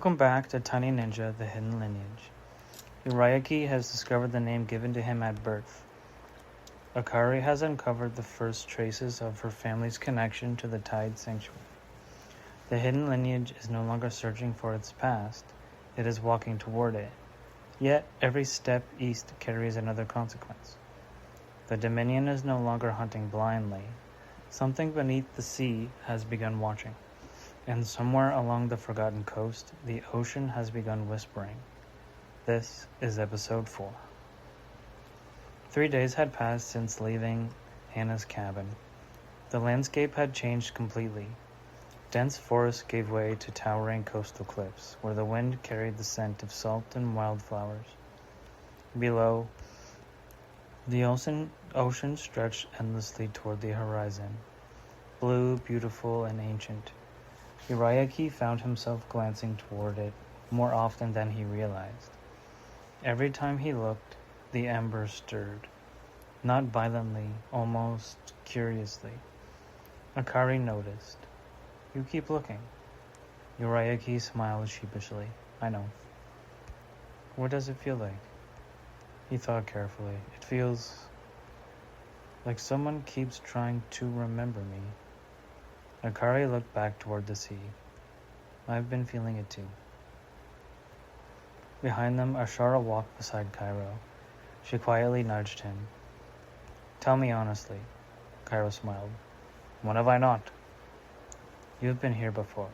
Welcome back to Tiny Ninja, the Hidden Lineage. Uriaki has discovered the name given to him at birth. Akari has uncovered the first traces of her family's connection to the Tide Sanctuary. The Hidden Lineage is no longer searching for its past, it is walking toward it. Yet, every step east carries another consequence. The Dominion is no longer hunting blindly. Something beneath the sea has begun watching. And somewhere along the forgotten coast, the ocean has begun whispering. This is episode 4. 3 days had passed since leaving Hannah's cabin. The landscape had changed completely. Dense forests gave way to towering coastal cliffs, where the wind carried the scent of salt and wildflowers. Below, the ocean stretched endlessly toward the horizon, blue, beautiful, and ancient. Uriaki found himself glancing toward it more often than he realized. Every time he looked, the embers stirred, not violently, almost curiously. Akari noticed. "You keep looking." Uriaki smiled sheepishly. "I know." "What does it feel like?" He thought carefully. "It feels like someone keeps trying to remember me." Akari looked back toward the sea. "I've been feeling it too." Behind them, Ashara walked beside Cairo. She quietly nudged him. "Tell me honestly." Cairo smiled. "When have I not?" "You've been here before."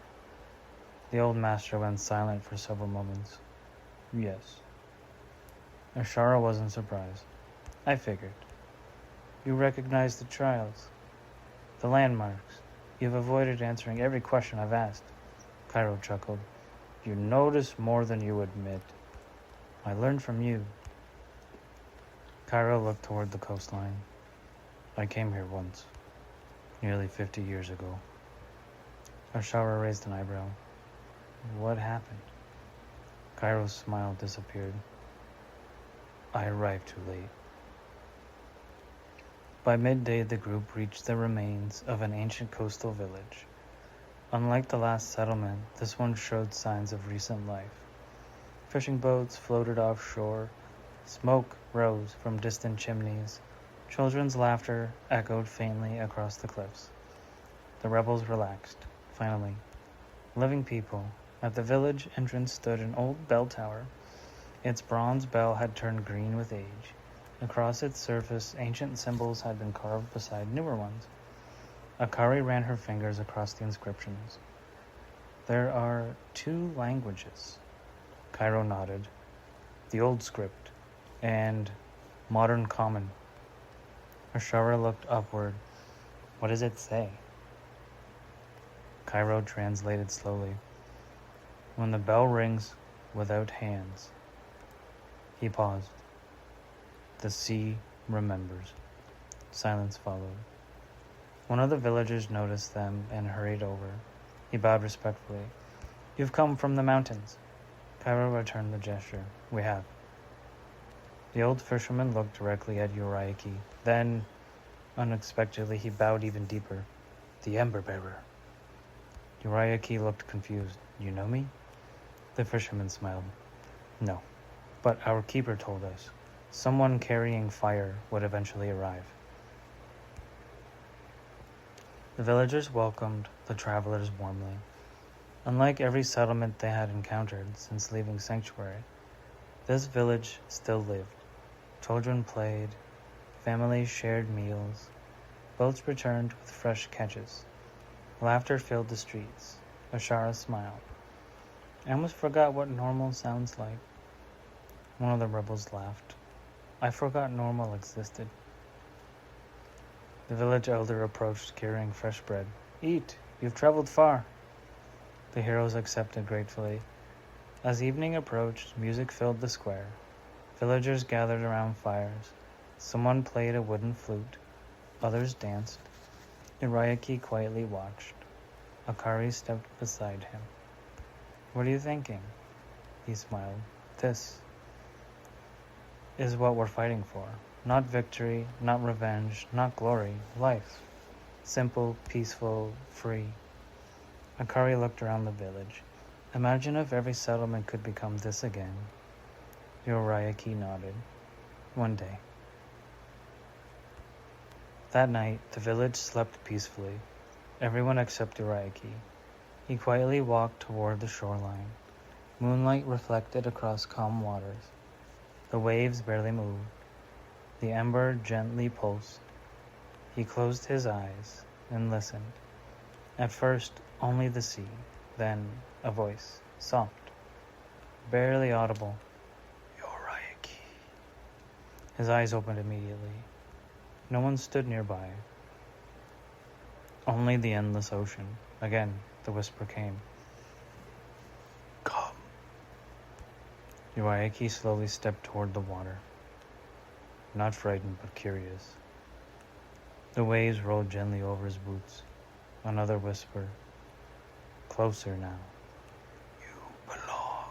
The old master went silent for several moments. "Yes." Ashara wasn't surprised. "I figured. You recognize the trials, the landmarks. You've avoided answering every question I've asked." Cairo chuckled. "You notice more than you admit. I learned from you." Cairo looked toward the coastline. "I came here once, nearly 50 years ago." Ashara raised an eyebrow. "What happened?" Cairo's smile disappeared. "I arrived too late." By midday, the group reached the remains of an ancient coastal village. Unlike the last settlement, this one showed signs of recent life. Fishing boats floated offshore. Smoke rose from distant chimneys. Children's laughter echoed faintly across the cliffs. The rebels relaxed. Finally, living people. At the village entrance stood an old bell tower. Its bronze bell had turned green with age. Across its surface, ancient symbols had been carved beside newer ones. Akari ran her fingers across the inscriptions. "There are 2 languages." Cairo nodded. "The old script and modern common." Ashara looked upward. "What does it say?" Cairo translated slowly. "When the bell rings without hands." He paused. "The sea remembers." Silence followed. One of the villagers noticed them and hurried over. He bowed respectfully. "You've come from the mountains." Cairo returned the gesture. "We have." The old fisherman looked directly at Uriaki. Then, unexpectedly, he bowed even deeper. "The Ember Bearer." Uriaki looked confused. "You know me?" The fisherman smiled. "No, but our keeper told us. Someone carrying fire would eventually arrive." The villagers welcomed the travelers warmly. Unlike every settlement they had encountered since leaving Sanctuary, this village still lived. Children played, families shared meals, boats returned with fresh catches. Laughter filled the streets. Ashara smiled. "I almost forgot what normal sounds like." One of the rebels laughed. "I forgot normal existed." The village elder approached carrying fresh bread. "Eat, you've traveled far." The heroes accepted gratefully. As evening approached, music filled the square. Villagers gathered around fires. Someone played a wooden flute. Others danced. Uriaki quietly watched. Akari stepped beside him. "What are you thinking?" He smiled. "This is what we're fighting for. Not victory, not revenge, not glory. Life. Simple, peaceful, free." Akari looked around the village. Imagine if every settlement could become this again. Uriaki nodded. One day. That night, the village slept peacefully, everyone except Uriaki. He quietly walked toward the shoreline. Moonlight reflected across calm waters. The waves barely moved. The ember gently pulsed. He closed his eyes and listened. At first, only the sea, then a voice, soft, barely audible. Uriaki. His eyes opened immediately. No one stood nearby. Only the endless ocean. Again, the whisper came. Come. Uriaki slowly stepped toward the water. Not frightened, but curious. The waves rolled gently over his boots. Another whisper. Closer now. You belong.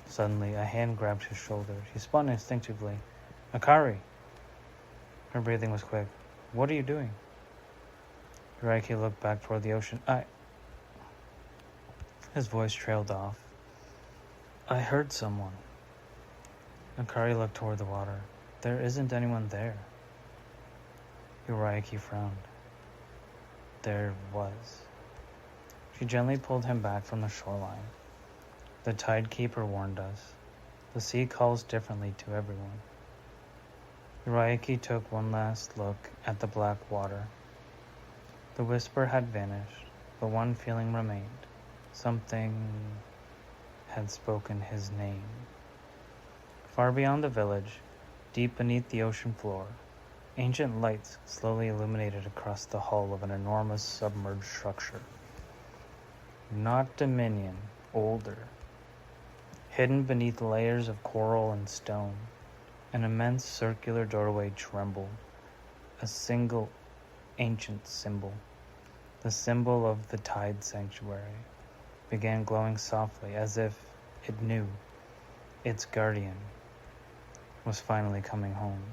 Suddenly, a hand grabbed his shoulder. He spun instinctively. Akari! Her breathing was quick. What are you doing? Uriaki looked back toward the ocean. His voice trailed off. I heard someone. Akari looked toward the water. There isn't anyone there. Uriaki frowned. There was. She gently pulled him back from the shoreline. The tidekeeper warned us. The sea calls differently to everyone. Uriaki took one last look at the black water. The whisper had vanished, but one feeling remained. Something had spoken his name. Far beyond the village, deep beneath the ocean floor, ancient lights slowly illuminated across the hull of an enormous submerged structure. Not Dominion, older. Hidden beneath layers of coral and stone, an immense circular doorway trembled. A single ancient symbol, the symbol of the Tide Sanctuary, began glowing softly as if it knew its guardian was finally coming home.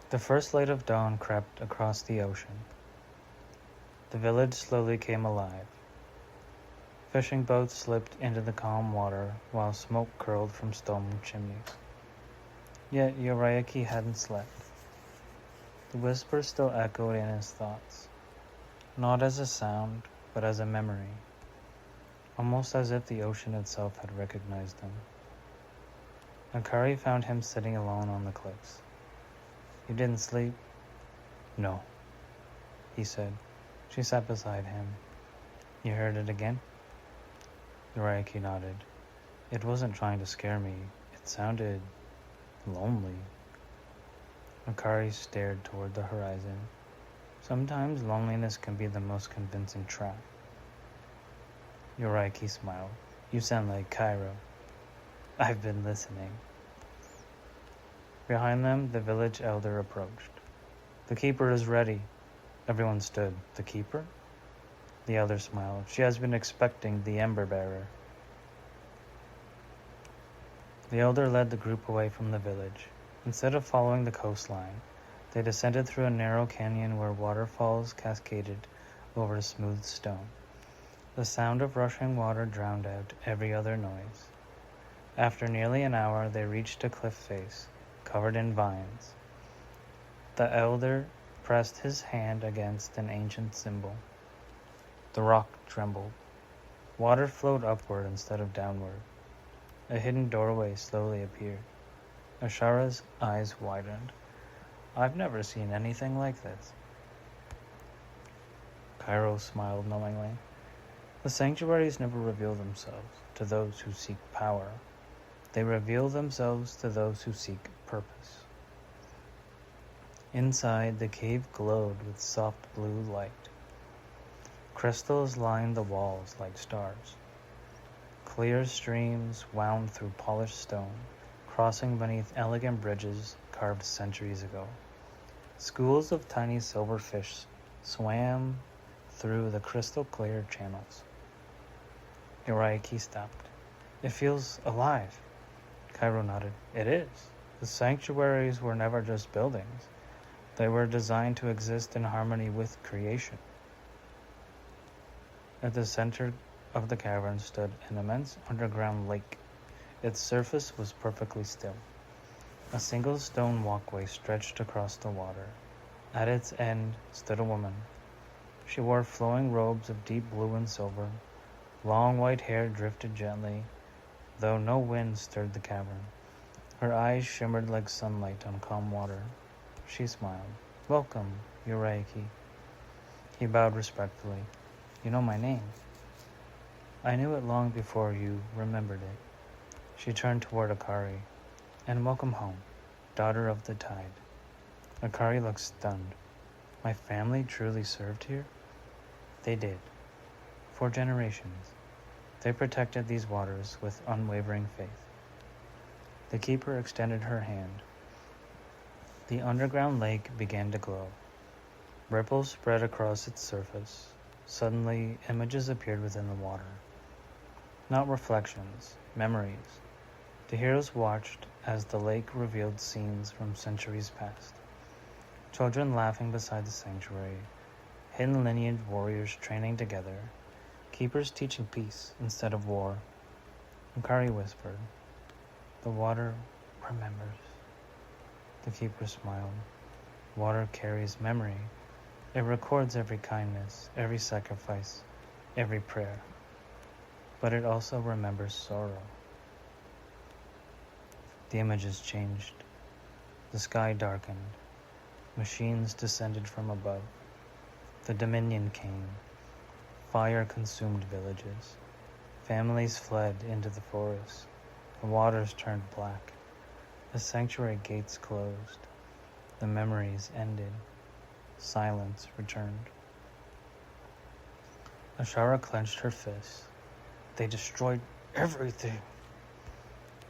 The first light of dawn crept across the ocean. The village slowly came alive. Fishing boats slipped into the calm water while smoke curled from stone chimneys. Yet Uriaki hadn't slept. The whisper still echoed in his thoughts, not as a sound, but as a memory, almost as if the ocean itself had recognized him. Akari found him sitting alone on the cliffs. You didn't sleep? No, he said. She sat beside him. You heard it again? Uriaki nodded. It wasn't trying to scare me. It sounded lonely. Akari stared toward the horizon. Sometimes loneliness can be the most convincing trap. Uriaki smiled. You sound like Cairo. I've been listening. Behind them, the village elder approached. The keeper is ready. Everyone stood. The keeper? The elder smiled. She has been expecting the ember bearer. The elder led the group away from the village. Instead of following the coastline, they descended through a narrow canyon where waterfalls cascaded over smooth stone. The sound of rushing water drowned out every other noise. After nearly an hour, they reached a cliff face, covered in vines. The elder pressed his hand against an ancient symbol. The rock trembled. Water flowed upward instead of downward. A hidden doorway slowly appeared. Ashara's eyes widened. I've never seen anything like this. Cairo smiled knowingly. The sanctuaries never reveal themselves to those who seek power. They reveal themselves to those who seek purpose. Inside, the cave glowed with soft blue light. Crystals lined the walls like stars. Clear streams wound through polished stone, crossing beneath elegant bridges carved centuries ago. Schools of tiny silver fish swam through the crystal-clear channels. Uriaki stopped. It feels alive. Cairo nodded. It is. The sanctuaries were never just buildings. They were designed to exist in harmony with creation. At the center of the cavern stood an immense underground lake. Its surface was perfectly still. A single stone walkway stretched across the water. At its end stood a woman. She wore flowing robes of deep blue and silver. Long white hair drifted gently, though no wind stirred the cavern. Her eyes shimmered like sunlight on calm water. She smiled. "Welcome, Uraiki." He bowed respectfully. "You know my name." "I knew it long before you remembered it." She turned toward Akari. "And welcome home, daughter of the tide." Akari looked stunned. "My family truly served here?" "They did. For generations. They protected these waters with unwavering faith." The keeper extended her hand. The underground lake began to glow. Ripples spread across its surface. Suddenly, images appeared within the water. Not reflections, memories. The heroes watched as the lake revealed scenes from centuries past. Children laughing beside the sanctuary, hidden lineage warriors training together, keepers teaching peace instead of war. Akari whispered, "The water remembers." The keeper smiled. "Water carries memory. It records every kindness, every sacrifice, every prayer. But it also remembers sorrow." The images changed. The sky darkened. Machines descended from above. The Dominion came. Fire consumed villages. Families fled into the forest. The waters turned black. The sanctuary gates closed. The memories ended. Silence returned. Ashara clenched her fists. "They destroyed everything."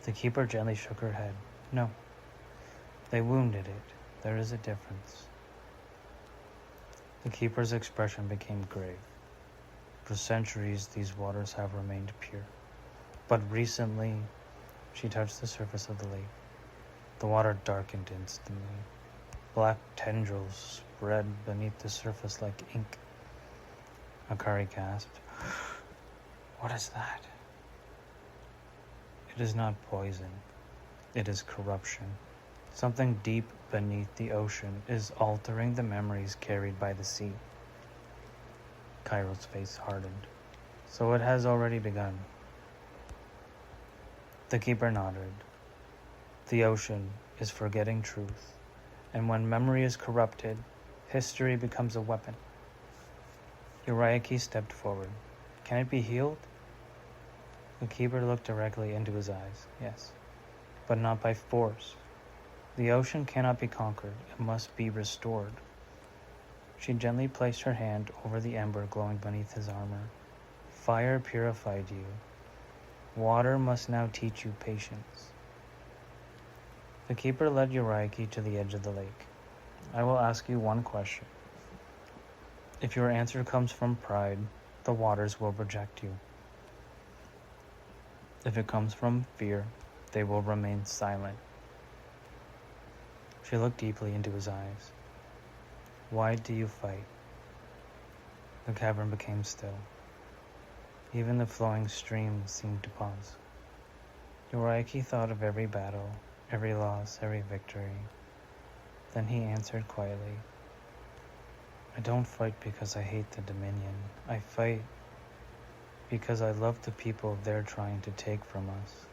The keeper gently shook her head. "No. They wounded it. There is a difference." The keeper's expression became grave. "For centuries, these waters have remained pure. But recently," she touched the surface of the lake. The water darkened instantly. Black tendrils spread beneath the surface like ink. Akari gasped. "What is that?" "It is not poison. It is corruption. Something deep beneath the ocean is altering the memories carried by the sea." Cairo's face hardened. "So it has already begun." The keeper nodded. "The ocean is forgetting truth, and when memory is corrupted, history becomes a weapon." Uraiki stepped forward. "Can it be healed?" The keeper looked directly into his eyes. "Yes, but not by force. The ocean cannot be conquered. It must be restored." She gently placed her hand over the ember glowing beneath his armor. "Fire purified you. Water must now teach you patience." The keeper led Uraiki to the edge of the lake. "I will ask you one question. If your answer comes from pride, the waters will reject you. If it comes from fear, they will remain silent." She looked deeply into his eyes. "Why do you fight?" The cavern became still. Even the flowing stream seemed to pause. Uraiki thought of every battle, every loss, every victory. Then he answered quietly, "I don't fight because I hate the Dominion. I fight because I love the people they're trying to take from us."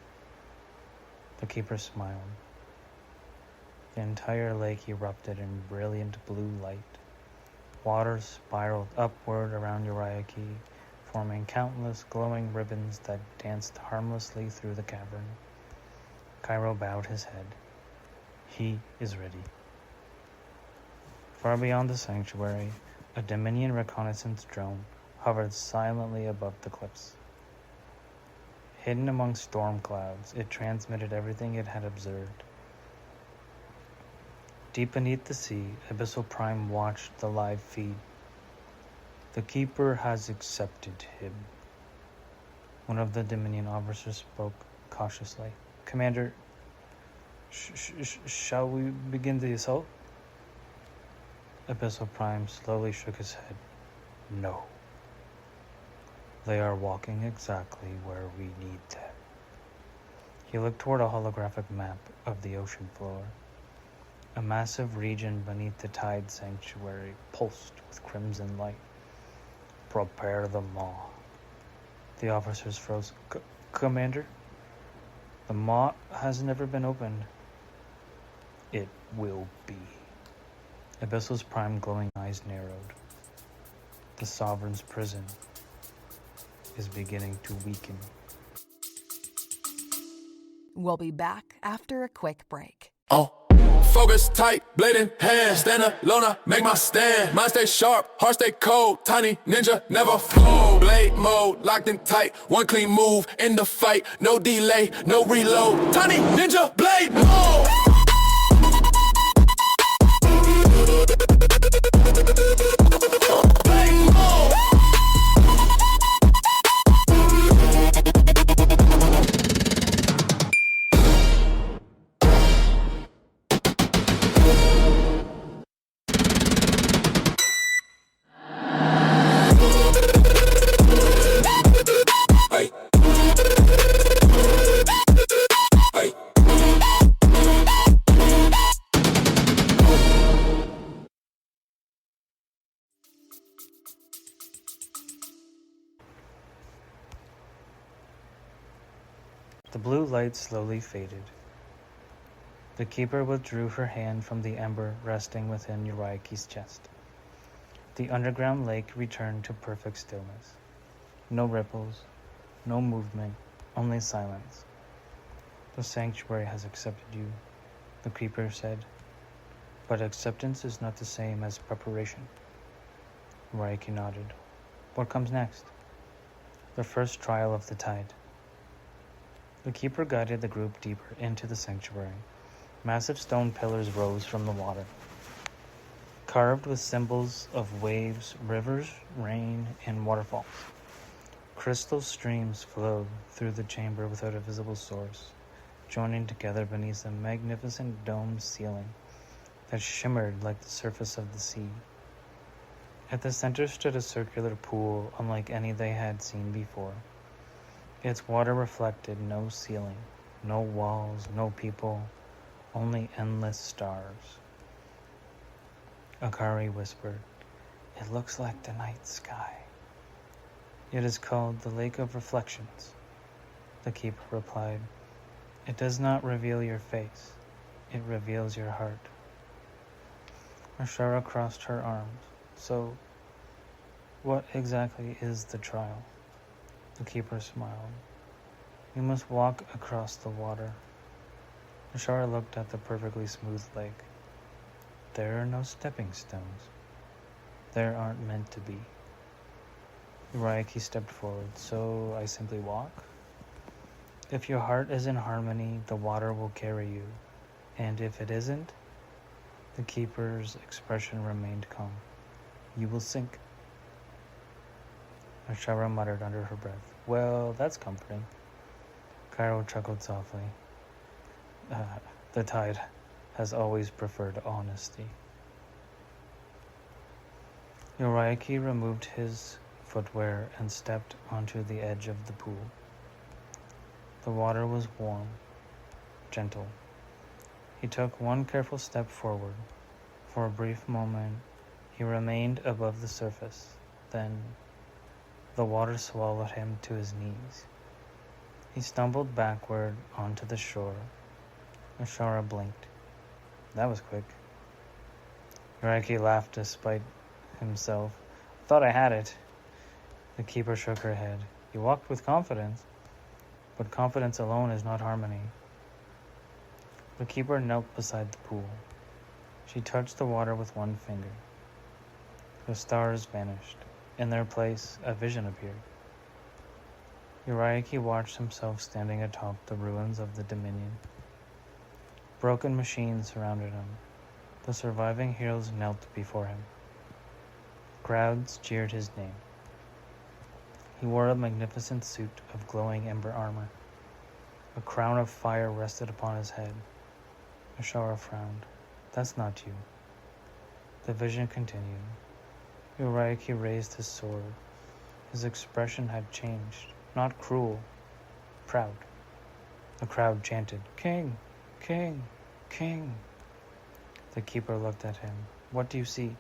The keeper smiled. The entire lake erupted in brilliant blue light. Water spiraled upward around Uraiki, forming countless glowing ribbons that danced harmlessly through the cavern. Cairo bowed his head. He is ready. Far beyond the sanctuary, a Dominion reconnaissance drone hovered silently above the cliffs. Hidden among storm clouds, it transmitted everything it had observed. Deep beneath the sea, Abyssal Prime watched the live feed. "The Keeper has accepted him." One of the Dominion officers spoke cautiously. "Commander, shall we begin the assault?" Abyssal Prime slowly shook his head. No. They are walking exactly where we need them. He looked toward a holographic map of the ocean floor. A massive region beneath the tide sanctuary pulsed with crimson light. Prepare the maw. The officers froze. Commander? The maw has never been opened. It will be. Abyssal's prime glowing eyes narrowed. The Sovereign's prison is beginning to weaken. We'll be back after a quick break. Oh, focus tight, blade in hand, stand alone, I make my stand. Mind stay sharp, heart stay cold, tiny ninja never fold. Blade mode, locked in tight, one clean move in the fight, no delay, no reload. Tiny ninja blade mode. Blade mode. The blue light slowly faded. The keeper withdrew her hand from the ember resting within Uriaki's chest. The underground lake returned to perfect stillness. No ripples, no movement, only silence. The sanctuary has accepted you, the keeper said. But acceptance is not the same as preparation. Uriaki nodded. What comes next? The first trial of the tide. The keeper guided the group deeper into the sanctuary. Massive stone pillars rose from the water, carved with symbols of waves, rivers, rain, and waterfalls. Crystal streams flowed through the chamber without a visible source, joining together beneath a magnificent domed ceiling that shimmered like the surface of the sea. At the center stood a circular pool unlike any they had seen before. Its water reflected no ceiling, no walls, no people, only endless stars. Akari whispered, "It looks like the night sky." "It is called the Lake of Reflections," the keeper replied. "It does not reveal your face, it reveals your heart." Ashara crossed her arms. "So, what exactly is the trial?" The keeper smiled. "You must walk across the water." Ashara looked at the perfectly smooth lake. "There are no stepping stones. There aren't meant to be." Uriaki stepped forward. "So I simply walk? If your heart is in harmony, the water will carry you. And if it isn't," the keeper's expression remained calm, "you will sink." Ashara muttered under her breath, "Well, that's comforting." Cairo chuckled softly. The tide has always preferred honesty." Uriaki removed his footwear and stepped onto the edge of the pool. The water was warm, gentle. He took one careful step forward. For a brief moment, he remained above the surface. Then, the water swallowed him to his knees. He stumbled backward onto the shore. Ashara blinked. That was quick. Uriaki laughed despite himself. "Thought I had it." The keeper shook her head. "You walked with confidence, but confidence alone is not harmony." The keeper knelt beside the pool. She touched the water with one finger. The stars vanished. In their place, a vision appeared. Uriaki watched himself standing atop the ruins of the Dominion. Broken machines surrounded him. The surviving heroes knelt before him. Crowds cheered his name. He wore a magnificent suit of glowing ember armor. A crown of fire rested upon his head. Ashara frowned. "That's not you." The vision continued. Uriaki raised his sword. His expression had changed, not cruel, proud. The crowd chanted, "King! King! King!" The keeper looked at him. "What do you see?"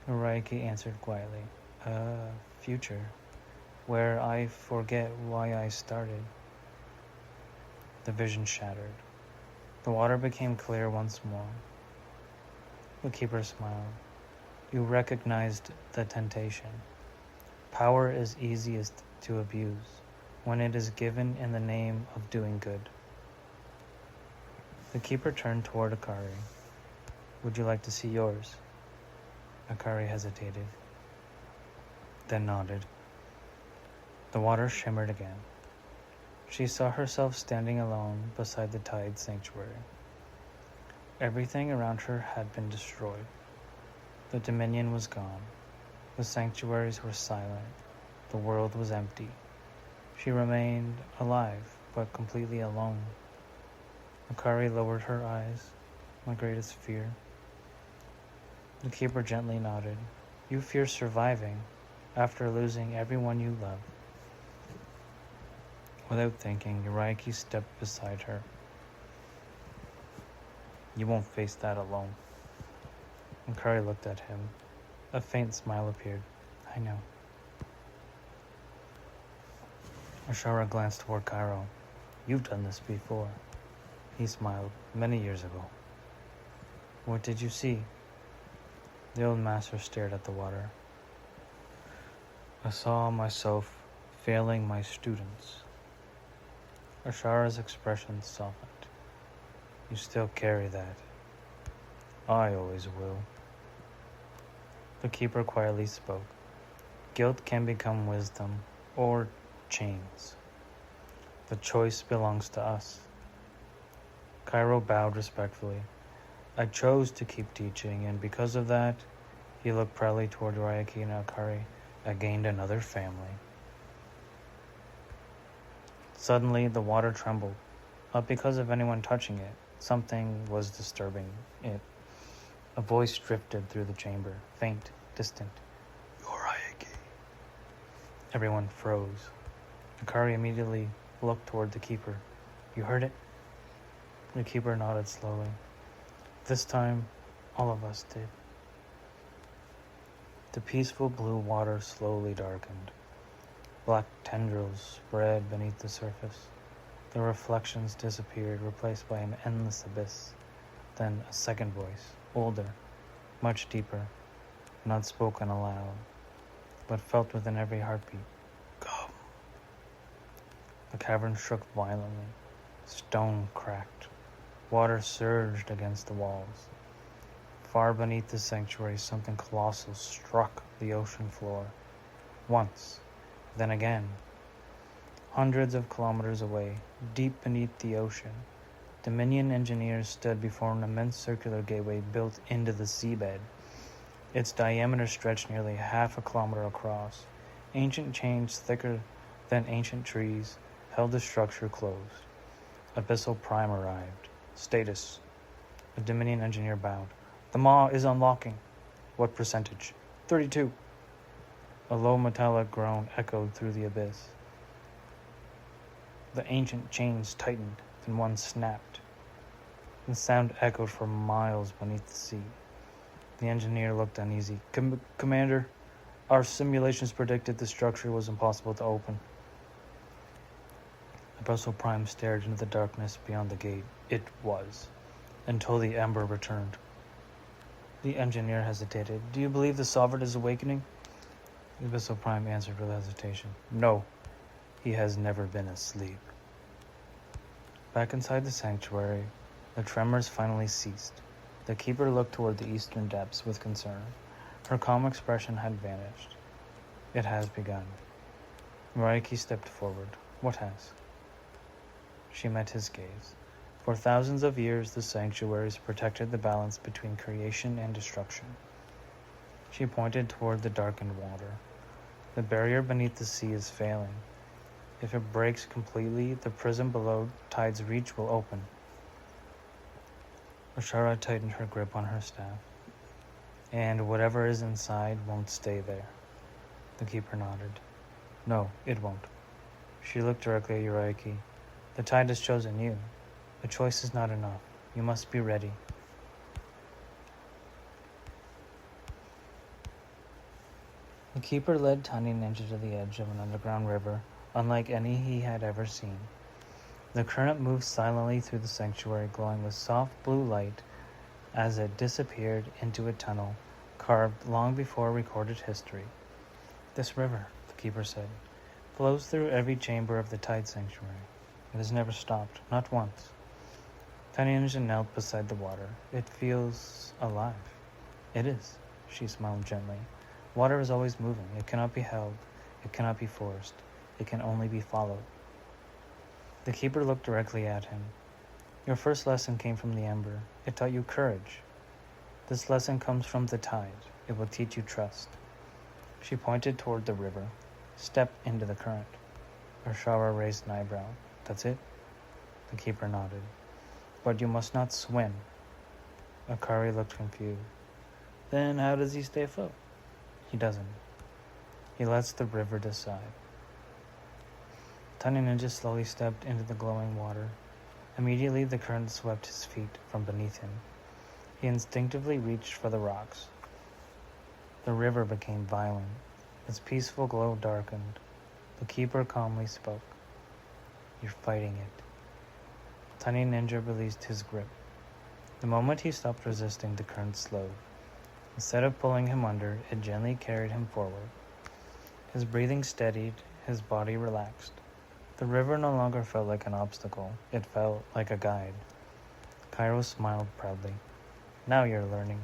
Uriaki answered quietly, "A future, where I forget why I started." The vision shattered. The water became clear once more. The keeper smiled. "You recognized the temptation. Power is easiest to abuse when it is given in the name of doing good." The keeper turned toward Akari. "Would you like to see yours?" Akari hesitated, then nodded. The water shimmered again. She saw herself standing alone beside the tide sanctuary. Everything around her had been destroyed. The dominion was gone. The sanctuaries were silent. The world was empty. She remained alive, but completely alone. Akari lowered her eyes. "My greatest fear." The keeper gently nodded. "You fear surviving after losing everyone you love." Without thinking, Uriaki stepped beside her. "You won't face that alone." Akari looked at him. A faint smile appeared. "I know." Ashara glanced toward Cairo. "You've done this before." He smiled. "Many years ago." "What did you see?" The old master stared at the water. "I saw myself failing my students." Ashara's expression softened. "You still carry that." "I always will." The keeper quietly spoke. "Guilt can become wisdom or chains. The choice belongs to us." Cairo bowed respectfully. "I chose to keep teaching, and because of that," he looked proudly toward Uriaki and Akari, "I gained another family." Suddenly, the water trembled, not because of anyone touching it. Something was disturbing it. A voice drifted through the chamber, faint, distant. "Uriaki." Everyone froze. Akari immediately looked toward the keeper. "You heard it?" The keeper nodded slowly. "This time, all of us did." The peaceful blue water slowly darkened. Black tendrils spread beneath the surface. The reflections disappeared, replaced by an endless abyss. Then a second voice, older, much deeper, not spoken aloud, but felt within every heartbeat. "Come." The cavern shook violently. Stone cracked. Water surged against the walls. Far beneath the sanctuary, something colossal struck the ocean floor. Once, then again. Hundreds of kilometers away, deep beneath the ocean, Dominion engineers stood before an immense circular gateway built into the seabed. Its diameter stretched nearly half a kilometer across. Ancient chains thicker than ancient trees held the structure closed. Abyssal Prime arrived. "Status." A Dominion engineer bowed. "The maw is unlocking." "What percentage?" 32. A low metallic groan echoed through the abyss. The ancient chains tightened, and one snapped. The sound echoed for miles beneath the sea. The engineer looked uneasy. Commander, our simulations predicted the structure was impossible to open." Abyssal Prime stared into the darkness beyond the gate. "It was, until the Ember returned." The engineer hesitated. "Do you believe the Sovereign is awakening?" The Abyssal Prime answered with hesitation. "No, he has never been asleep." Back inside the sanctuary, the tremors finally ceased. The keeper looked toward the eastern depths with concern. Her calm expression had vanished. "It has begun." Muraiki stepped forward. "What has?" She met his gaze. For thousands of years, the sanctuaries protected the balance between creation and destruction. She pointed toward the darkened water. "The barrier beneath the sea is failing. If it breaks completely, the prison below tide's reach will open." Ashara tightened her grip on her staff. And whatever is inside won't stay there. The keeper nodded. No, it won't. She looked directly at Uriaki. The tide has chosen you. The choice is not enough. You must be ready. The keeper led Tiny Ninja to the edge of an underground river, unlike any he had ever seen. The current moved silently through the sanctuary, glowing with soft blue light as it disappeared into a tunnel carved long before recorded history. This river, the keeper said, flows through every chamber of the tide sanctuary. It has never stopped, not once. Tiny Ninja knelt beside the water. It feels alive. It is, she smiled gently. Water is always moving. It cannot be held. It cannot be forced. It can only be followed. The keeper looked directly at him. Your first lesson came from the ember. It taught you courage. This lesson comes from the tide. It will teach you trust. She pointed toward the river. Step into the current. Ashara raised an eyebrow. That's it? The keeper nodded. But you must not swim. Akari looked confused. Then how does he stay afloat? He doesn't. He lets the river decide. Tiny Ninja slowly stepped into the glowing water. Immediately the current swept his feet from beneath him. He instinctively reached for the rocks. The river became violent. Its peaceful glow darkened. The keeper calmly spoke. You're fighting it. Tiny Ninja released his grip. The moment he stopped resisting, the current slowed. Instead of pulling him under, it gently carried him forward. His breathing steadied, his body relaxed. The river no longer felt like an obstacle. It felt like a guide. Cairo smiled proudly. Now you're learning.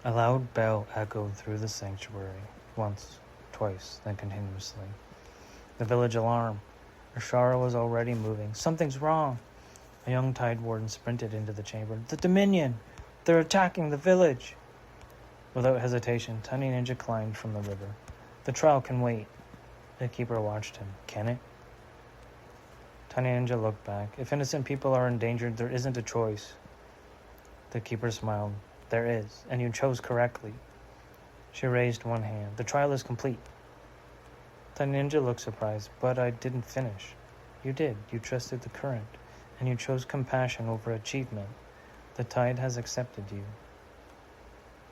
A loud bell echoed through the sanctuary, once, twice, then continuously. The village alarm. Ashara was already moving. Something's wrong. A young tide warden sprinted into the chamber. The Dominion! They're attacking the village! Without hesitation, Tiny Ninja climbed from the river. The trial can wait. The keeper watched him. Can it? Tiny Ninja looked back. If innocent people are endangered, there isn't a choice. The keeper smiled. There is, and you chose correctly. She raised one hand. The trial is complete. Tiny Ninja looked surprised. But I didn't finish. You did. You trusted the current, and you chose compassion over achievement. The tide has accepted you.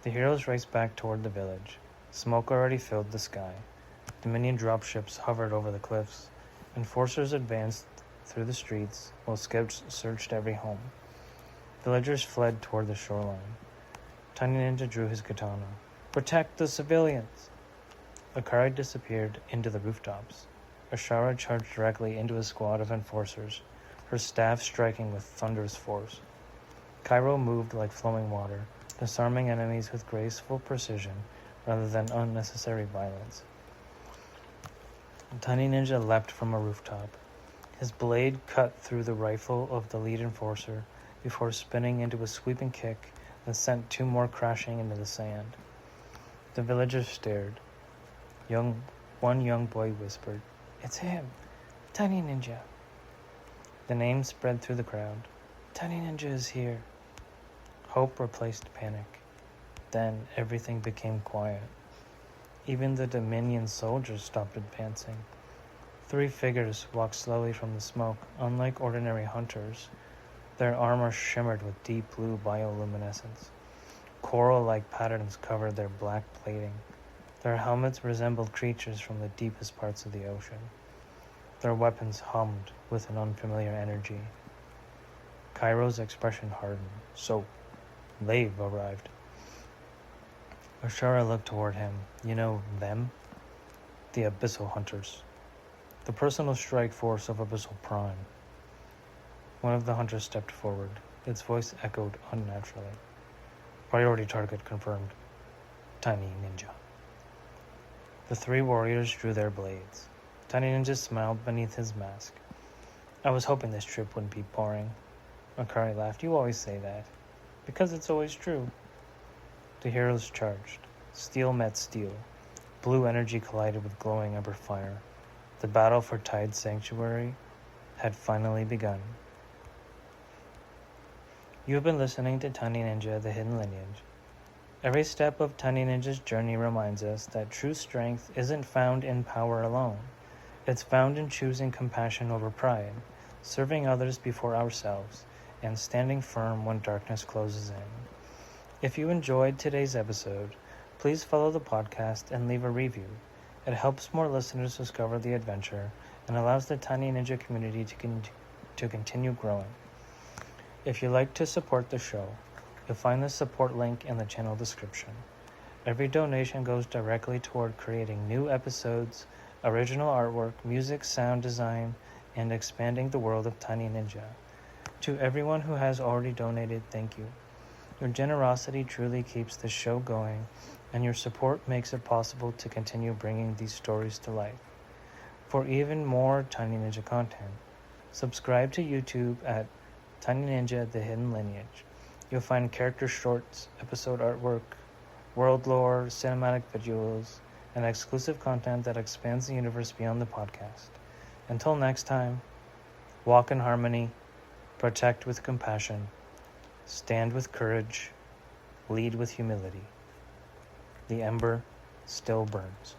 The heroes raced back toward the village. Smoke already filled the sky. Dominion dropships hovered over the cliffs. Enforcers advanced through the streets, while scouts searched every home. Villagers fled toward the shoreline. Tiny Ninja drew his katana. Protect the civilians! Akari disappeared into the rooftops. Ashara charged directly into a squad of enforcers, her staff striking with thunderous force. Cairo moved like flowing water, disarming enemies with graceful precision rather than unnecessary violence. Tiny Ninja leapt from a rooftop. His blade cut through the rifle of the lead enforcer before spinning into a sweeping kick that sent two more crashing into the sand. The villagers stared. One young boy whispered, It's him, Tiny Ninja. The name spread through the crowd. Tiny Ninja is here. Hope replaced panic. Then everything became quiet. Even the Dominion soldiers stopped advancing. 3 figures walked slowly from the smoke. Unlike ordinary hunters, their armor shimmered with deep blue bioluminescence. Coral-like patterns covered their black plating. Their helmets resembled creatures from the deepest parts of the ocean. Their weapons hummed with an unfamiliar energy. Cairo's expression hardened. So, they've arrived. Ashara looked toward him. You know them? The Abyssal Hunters. The personal strike force of Abyssal Prime. One of the hunters stepped forward. Its voice echoed unnaturally. Priority target confirmed. Tiny Ninja. The 3 warriors drew their blades. Tiny Ninja smiled beneath his mask. I was hoping this trip wouldn't be boring. Akari laughed. You always say that. Because it's always true. The heroes charged. Steel met steel. Blue energy collided with glowing ember fire. The battle for Tide Sanctuary had finally begun. You have been listening to Tiny Ninja, the Hidden Lineage. Every step of Tiny Ninja's journey reminds us that true strength isn't found in power alone. It's found in choosing compassion over pride, serving others before ourselves, and standing firm when darkness closes in. If you enjoyed today's episode, please follow the podcast and leave a review. It helps more listeners discover the adventure and allows the Tiny Ninja community to continue growing. If you'd like to support the show, you'll find the support link in the channel description. Every donation goes directly toward creating new episodes, original artwork, music, sound design, and expanding the world of Tiny Ninja. To everyone who has already donated, thank you. Your generosity truly keeps the show going, and your support makes it possible to continue bringing these stories to life. For even more Tiny Ninja content, subscribe to YouTube at Tiny Ninja, the Hidden Lineage. You'll find character shorts, episode artwork, world lore, cinematic visuals, and exclusive content that expands the universe beyond the podcast. Until next time, walk in harmony, protect with compassion, stand with courage, lead with humility. The ember still burns.